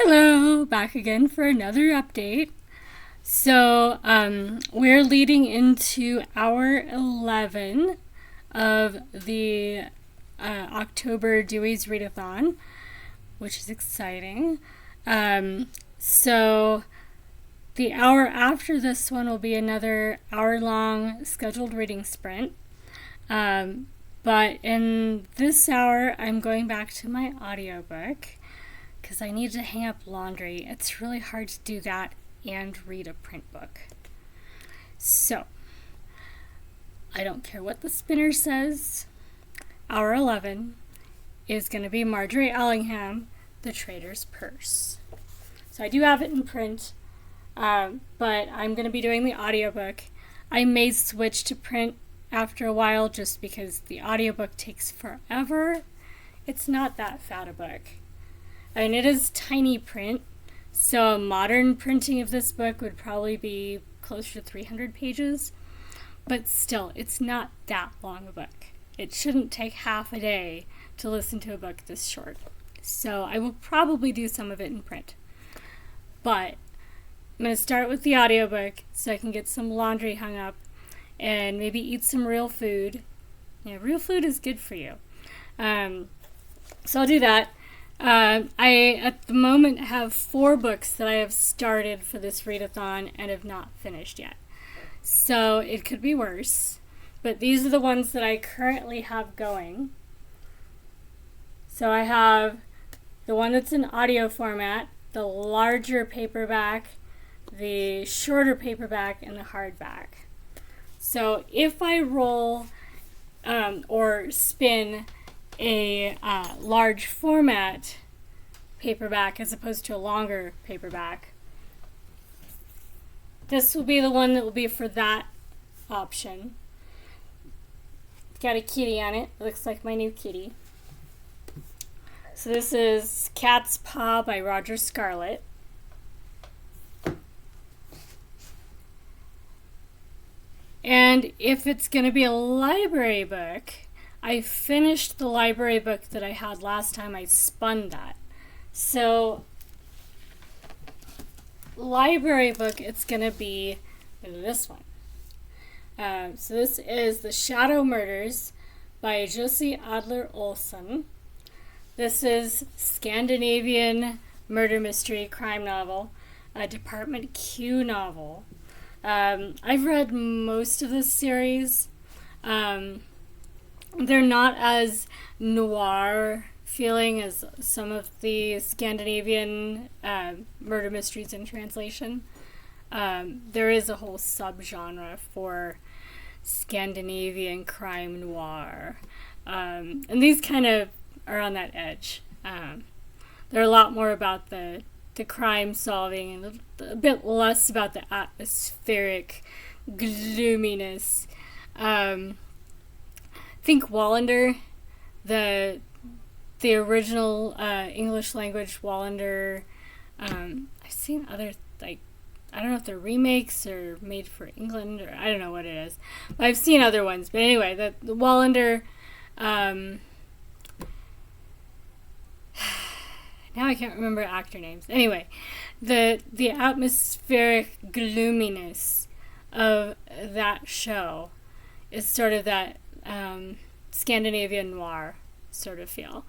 Hello, back again for another update. So, we're leading into hour 11 of the October Dewey's Readathon, which is exciting. So, the hour after this one will be another hour-long scheduled reading sprint. But in this hour, I'm going back to my audiobook because I need to hang up laundry. It's really hard to do that and read a print book. So, I don't care what the spinner says. Hour 11 is going to be Marjorie Allingham, The Trader's Purse. So I do have it in print, but I'm going to be doing the audiobook. I may switch to print after a while just because the audiobook takes forever. It's not that fat a book. I mean, it is tiny print, so a modern printing of this book would probably be closer to 300 pages, but still, it's not that long a book. It shouldn't take half a day to listen to a book this short. So I will probably do some of it in print. But I'm going to start with the audiobook so I can get some laundry hung up and maybe eat some real food. Yeah, real food is good for you. So I'll do that. I, at the moment, have 4 books that I have started for this readathon and have not finished yet. So it could be worse. But these are the ones that I currently have going. So I have the one that's in audio format, the larger paperback, the shorter paperback, and the hardback. So if I roll or spin a large format paperback as opposed to a longer paperback, this will be the one that will be for that option. Got a kitty on it. Looks like my new kitty. So this is Cat's Paw by Roger Scarlett. And if it's going to be a library book, I finished the library book that I had last time I spun that. So, library book, it's going to be this one. So this is The Shadow Murders by Josie Adler Olsen. This is Scandinavian murder mystery crime novel, a Department Q novel. I've read most of this series. They're not as noir feeling as some of the Scandinavian murder mysteries in translation. There is a whole subgenre for Scandinavian crime noir. And these kind of are on that edge. They're a lot more about the crime solving and a bit less about the atmospheric gloominess. Think Wallander, the original English language Wallander. I've seen other, like, I don't know if they're remakes or made for England, or I don't know what it is. But I've seen other ones. But anyway, the Wallander, now I can't remember actor names. Anyway, the atmospheric gloominess of that show is sort of that Scandinavian noir sort of feel.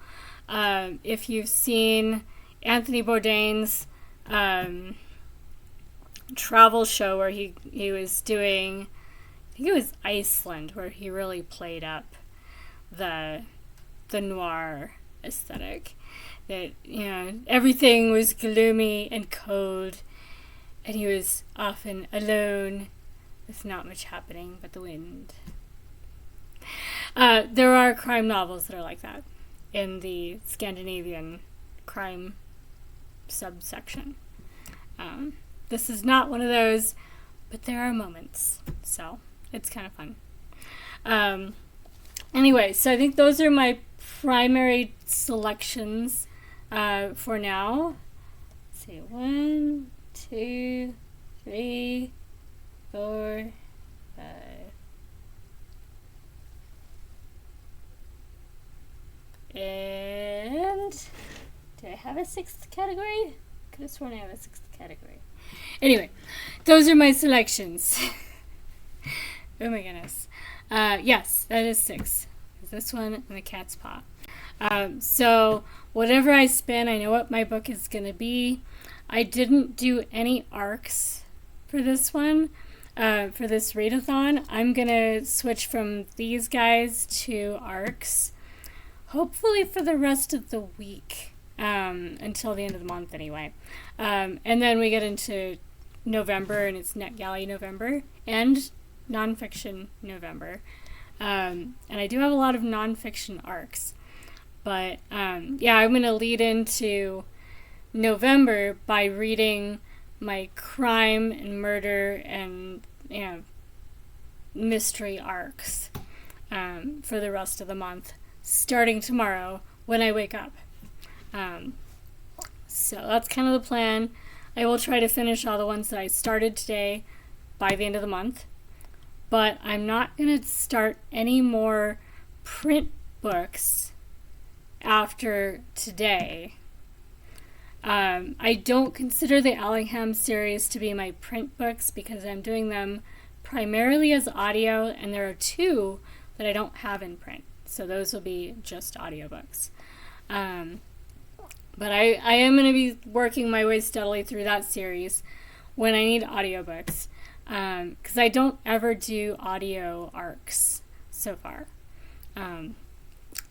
If you've seen Anthony Bourdain's travel show where he was doing, I think it was Iceland, where he really played up the noir aesthetic. That, you know, everything was gloomy and cold, and he was often alone with not much happening but the wind. There are crime novels that are like that in the Scandinavian crime subsection. This is not one of those, but there are moments, so it's kind of fun. Anyway, so I think those are my primary selections for now. Let's see, 1, 2, 3, 4, 5. And do I have a 6th category? could have sworn I have a sixth category. Anyway, those are my selections. Oh my goodness. Yes, that is 6. This one and the cat's paw. So whatever I spin, I know what my book is going to be. I didn't do any arcs for this one, for this readathon. I'm going to switch from these guys to arcs, hopefully for the rest of the week, until the end of the month anyway. And then we get into November, and it's NetGalley November and nonfiction November. And I do have a lot of nonfiction arcs. But yeah, I'm going to lead into November by reading my crime and murder and mystery arcs for the rest of the month, starting tomorrow when I wake up. So that's kind of the plan. I will try to finish all the ones that I started today by the end of the month. But I'm not going to start any more print books after today. I don't consider the Allingham series to be my print books because I'm doing them primarily as audio, and there are 2 that I don't have in print. So those will be just audiobooks. But I am going to be working my way steadily through that series when I need audiobooks. Because I don't ever do audio arcs so far. I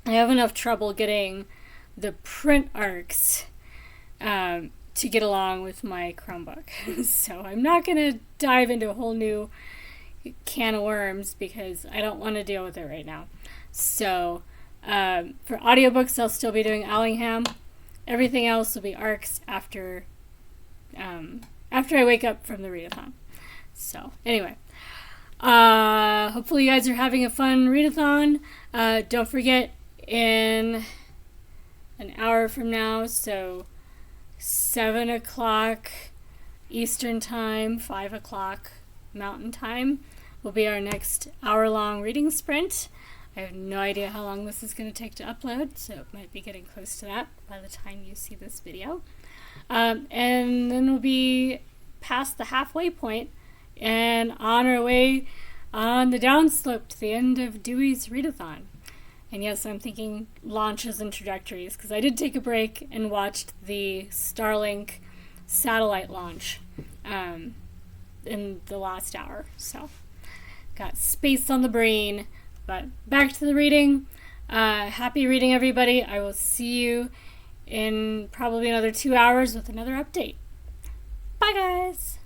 have enough trouble getting the print arcs to get along with my Chromebook. So I'm not going to dive into a whole new can of worms because I don't want to deal with it right now. So for audiobooks, I'll still be doing Allingham. Everything else will be arcs after I wake up from the readathon. So anyway, hopefully you guys are having a fun readathon. Don't forget, in an hour from now, so 7 o'clock Eastern Time, 5 o'clock Mountain Time, will be our next hour-long reading sprint. I have no idea how long this is going to take to upload, so it might be getting close to that by the time you see this video. And then we'll be past the halfway point and on our way on the downslope to the end of Dewey's readathon. And yes, I'm thinking launches and trajectories, because I did take a break and watched the Starlink satellite launch in the last hour. So, got space on the brain. But back to the reading. Happy reading, everybody. I will see you in probably another 2 hours with another update. Bye, guys.